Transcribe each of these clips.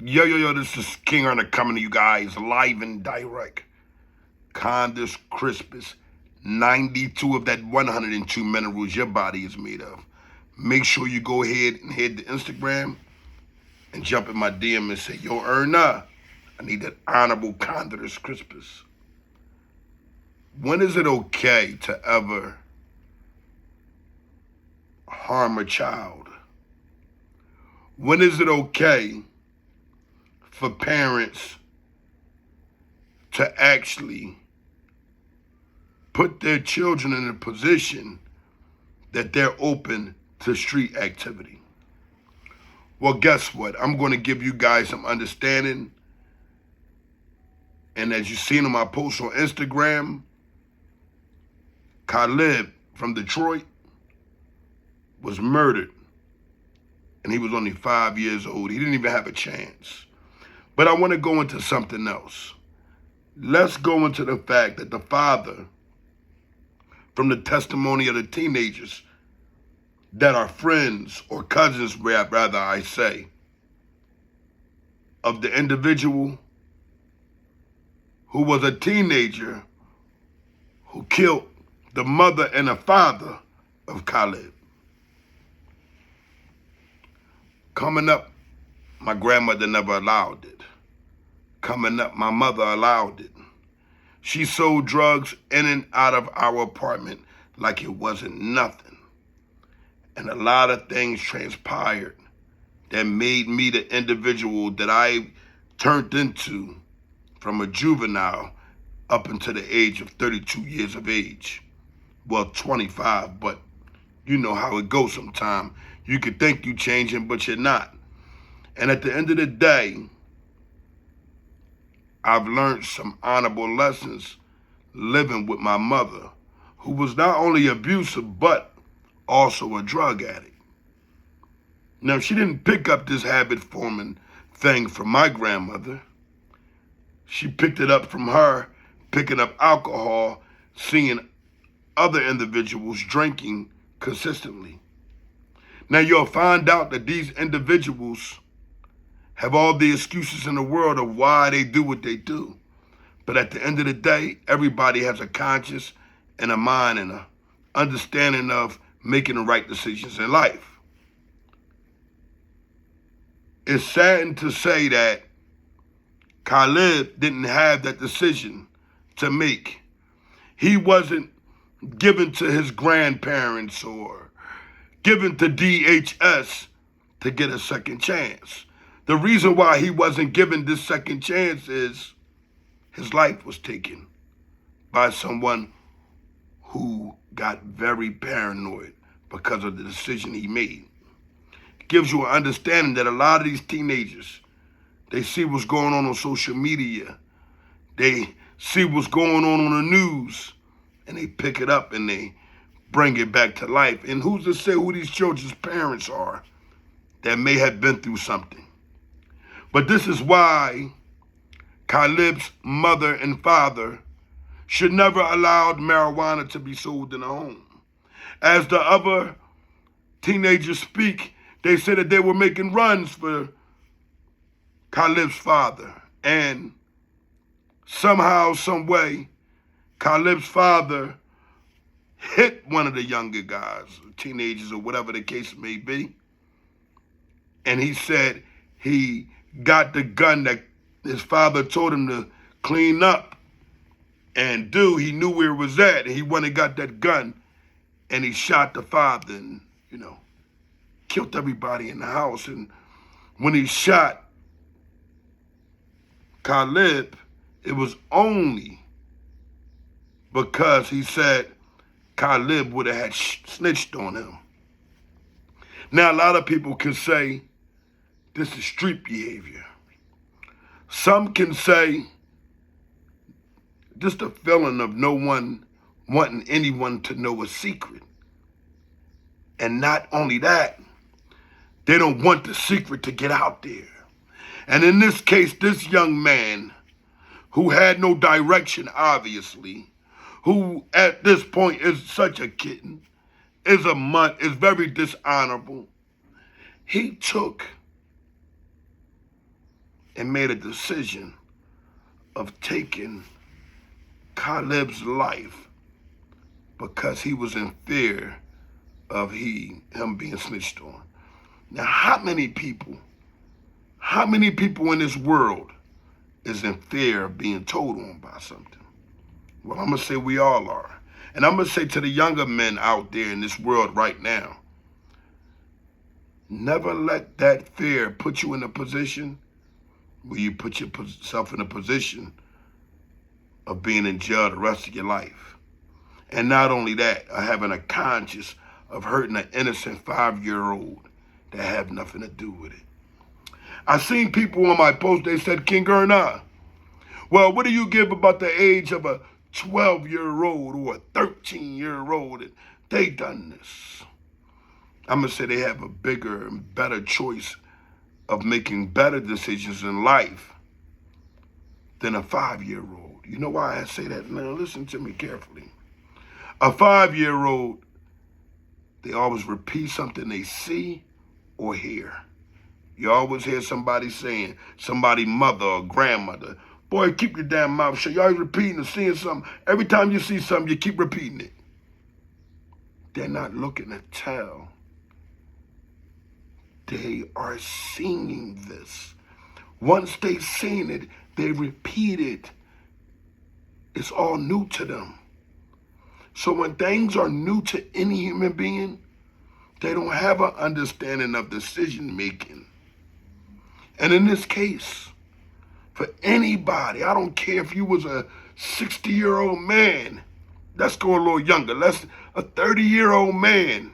Yo, this is King Earner coming to you guys live and direct. Condis Crispus, 92 of that 102 minerals your body is made of. Make sure you go ahead and head to Instagram and jump in my DM and say, yo, Erna, I need that honorable Condis Crispus. When is it okay to ever harm a child? When is it okay for parents to actually put their children in a position that they're open to street activity? Well, guess what? I'm going to give you guys some understanding. And as you've seen on my post on Instagram, Khalid from Detroit was murdered. And he was only 5 years old. He didn't even have a chance. But I want to go into something else. Let's go into the fact that the father, from the testimony of the teenagers that are friends or cousins, rather I say, of the individual who was a teenager who killed the mother and the father of Khalid. Coming up, my grandmother never allowed it. Coming up, my mother allowed it. She sold drugs in and out of our apartment like it wasn't nothing. And a lot of things transpired that made me the individual that I turned into from a juvenile up until the age of 32 years of age. Well, 25, but you know how it goes sometimes. You could think you're changing, but you're not. And at the end of the day, I've learned some honorable lessons living with my mother, who was not only abusive, but also a drug addict. Now, she didn't pick up this habit-forming thing from my grandmother. She picked it up from her, picking up alcohol, seeing other individuals drinking consistently. Now, you'll find out that these individuals have all the excuses in the world of why they do what they do. But at the end of the day, everybody has a conscience and a mind and a understanding of making the right decisions in life. It's saddened to say that Khalid didn't have that decision to make. He wasn't given to his grandparents or given to DHS to get a second chance. The reason why he wasn't given this second chance is his life was taken by someone who got very paranoid because of the decision he made. It gives you an understanding that a lot of these teenagers, they see what's going on social media. They see what's going on the news, and they pick it up and they bring it back to life. And who's to say who these children's parents are that may have been through something? But this is why Khalid's mother and father should never allow marijuana to be sold in a home. As the other teenagers speak, they say that they were making runs for Khalid's father. And somehow, some way, Khalid's father hit one of the younger guys, teenagers or whatever the case may be. And he said he got the gun that his father told him to clean up and do. He knew where it was at, and he went and got that gun, and he shot the father and, killed everybody in the house. And when he shot Khalid, it was only because he said Khalid would have had snitched on him. Now, a lot of people can say this is street behavior. Some can say just a feeling of no one wanting anyone to know a secret. And not only that, they don't want the secret to get out there. And in this case, this young man, who had no direction, obviously, who at this point is such a kitten, is very dishonorable. He took and made a decision of taking Caleb's life because he was in fear of him being snitched on. Now, how many people in this world is in fear of being told on by something? Well, I'm going to say we all are. And I'm going to say to the younger men out there in this world right now, never let that fear put you in a position where you put yourself in a position of being in jail the rest of your life. And not only that, of having a conscience of hurting an innocent 5-year-old that have nothing to do with it. I seen people on my post, they said, King Erna, well, what do you give about the age of a 12-year-old or a 13-year-old? And they done this. I'm going to say they have a bigger and better choice of making better decisions in life than a 5-year-old. You know why I say that? Now listen to me carefully. A 5-year-old, they always repeat something they see or hear. You always hear somebody saying, somebody mother or grandmother, boy, keep your damn mouth shut. You always repeating or seeing something. Every time you see something, you keep repeating it. They're not looking to tell. They are singing this. Once they've seen it, they repeat it. It's all new to them. So when things are new to any human being, they don't have an understanding of decision making. And in this case, for anybody, I don't care if you was a 60-year-old man, let's go a little younger, let's a 30-year-old man,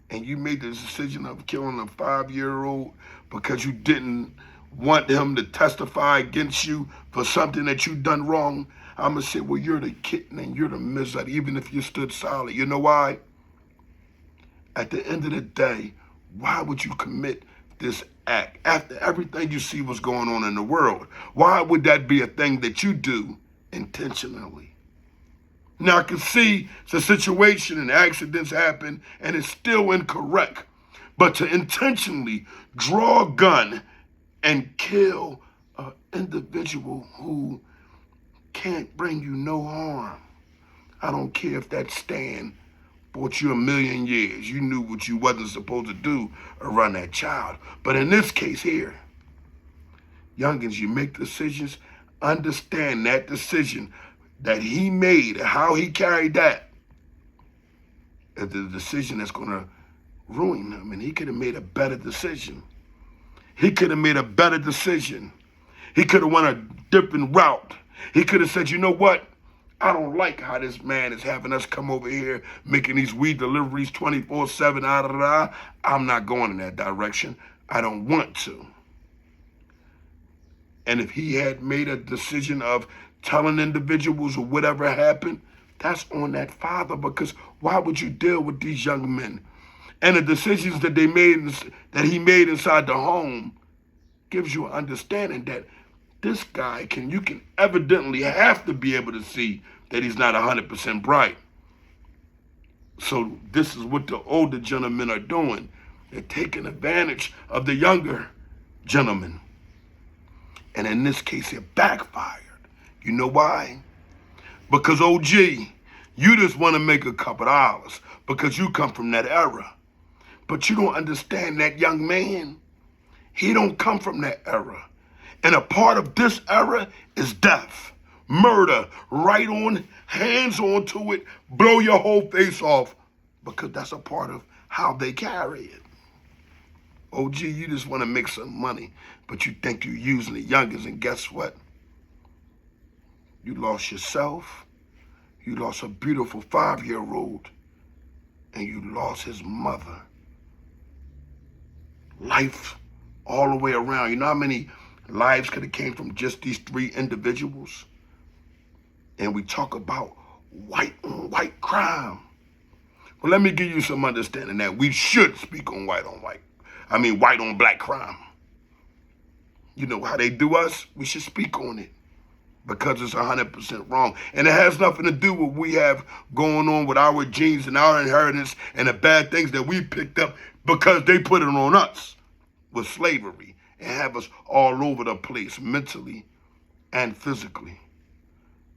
and you made the decision of killing a 5-year-old because you didn't want him to testify against you for something that you done wrong, I'm going to say, well, you're the kitten and you're the miser, even if you stood solid. You know why? At the end of the day, why would you commit this act after everything you see what's going on in the world? Why would that be a thing that you do intentionally? Now, I can see the situation and accidents happen and it's still incorrect, but to intentionally draw a gun and kill an individual who can't bring you no harm. I don't care if that stand bought you 1,000,000 years. You knew what you wasn't supposed to do around that child. But in this case here, youngins, you make decisions, understand that decision that he made, how he carried that, is the decision that's going to ruin him. And he could have made a better decision. He could have made a better decision. He could have went a different route. He could have said, you know what? I don't like how this man is having us come over here making these weed deliveries 24/7. I'm not going in that direction. I don't want to. And if he had made a decision of telling individuals or whatever happened, that's on that father, because why would you deal with these young men? And the decisions that he made inside the home gives you an understanding that this guy you can evidently have to be able to see that he's not 100% bright. So this is what the older gentlemen are doing. They're taking advantage of the younger gentlemen. And in this case, it backfired. You know why? Because OG, you just want to make a couple dollars because you come from that era. But you don't understand that young man. He don't come from that era. And a part of this era is death, murder, right on, hands on to it, blow your whole face off, because that's a part of how they carry it. OG, you just want to make some money, but you think you're using the youngest, and guess what? You lost yourself, you lost a beautiful 5-year-old, and you lost his mother. Life all the way around. You know how many lives could have came from just these 3 individuals? And we talk about white on white crime. Well, let me give you some understanding that we should speak on white on white. I mean, white on black crime. You know how they do us? We should speak on it because it's 100% wrong. And it has nothing to do with what we have going on with our genes and our inheritance and the bad things that we picked up because they put it on us with slavery and have us all over the place mentally and physically.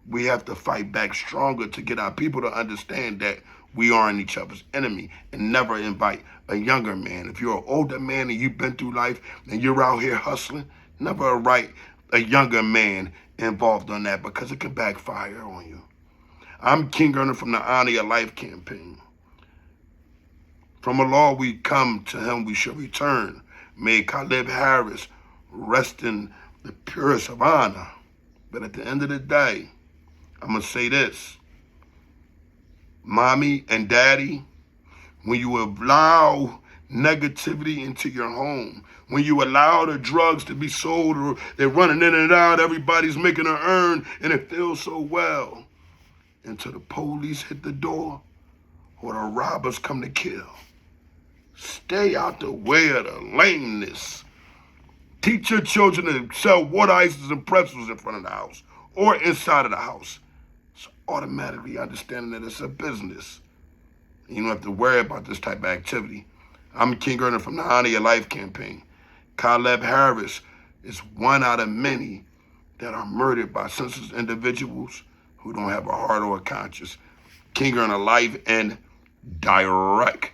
We have to fight back stronger to get our people to understand that we aren't each other's enemy, and never invite a younger man. If you're an older man and you've been through life and you're out here hustling, never invite a younger man involved on that, because it can backfire on you. I'm King Earner from the Honor Your Life campaign. From Allah we come, to him we shall return. May Caleb Harris rest in the purest of honor. But at the end of the day, I'm going to say this. Mommy and daddy, when you allow negativity into your home, when you allow the drugs to be sold, or they're running in and out, everybody's making an earn, and it feels so well, until the police hit the door or the robbers come to kill. Stay out the way of the lameness. Teach your children to sell water ices and pretzels in front of the house or inside of the house. It's automatically understanding that it's a business. You don't have to worry about this type of activity. I'm King Earner from the Honor Your Life campaign. Caleb Harris is one out of many that are murdered by senseless individuals who don't have a heart or a conscience. King Earner live and direct.